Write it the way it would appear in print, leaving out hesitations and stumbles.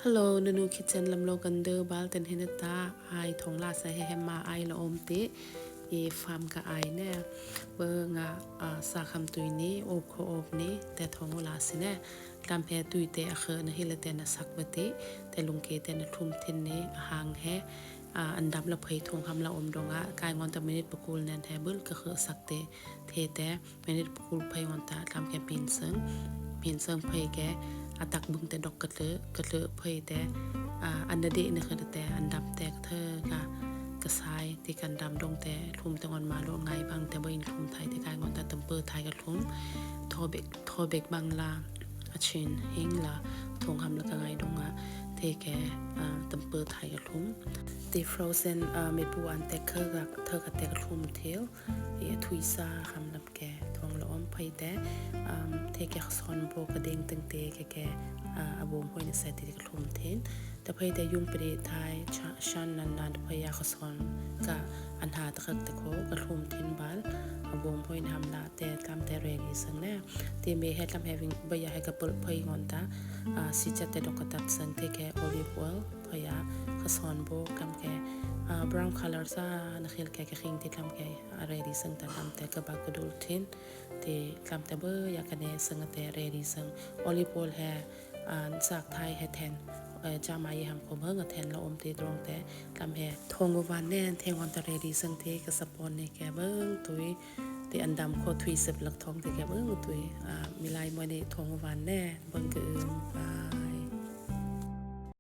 Hello, nunu kitchen lam lo gande bal ten hinata ai thong la sa he ma ai la om te e farm ka ai ne ba nga sa kham tui ni o kho op ni te thong la sine lam phe tui te a khe na hila te na sak ba te lung ke te na thum thin ni hang he an dam la phei thong ham la om donga kai ngon ta minute pakul nen he bul ka khe sak te te minute pakul phei ngon ta lam ke pin seng phei ke atak bung te dok ka le phei teอันเดะนี่คือแต่อันดับแต่เธอกะกระสายที่กันดำดงแต่ทุ่มแต่งอนมาโลไงบางแต่บ่อินทุ่มไทยที่กายงอนแต่ตำเปิดไทยกับทุ่มทอเบกบางลาอาชินเฮงลาทงคำละกไงดงอะเทแกตำเปิดไทยกับทุ่มตีฟรอเซนเมปูอันแต่เธอกับแต่กับทุ่มเทียวทุยซาคำนับแกทองล้อมไพแต่เทแกสอนโบกระเด้งตึงเตแกอาบมห้อยในใส่ติดกับทุ่มเทนแต่พยแต่ยุ่งไปได้ทายชันนานๆพยาขสอนกับอันหาตะตะโคกระทุ่มเทนบาลอาบมห้อยทำละแต่ทำแต่เรนสังแน่ที่เมให้ทำให้วิ่งใบยาให้กับเปิดพยงอนตาสิจัดแต่ดอกกระตัดสังเทแกโอลิฟออยล์พยาขสอนโบกำแกbrown color ซานักเรียนแกขิงที่ทำแกอะไรดีสังแต่ทำแต่กระบะกระดูเทนที่ทำแต่เบอร์อยากกันเนสังแต่เรดีสังโอลิฟออยล์แฮสักไทยแฮแทนจามายีหำคมเฮิงแทนละอมตีตรงแต่ลำแห่ทงวันแน่เทงวันตะเรดีสังเทกสปอนในแกเบิ้งตุยตีอันดำโคทวีสิบหลักทองตีแกเบิ้งตุยมีลายมวยในทงวันแน่เบิ้งกือ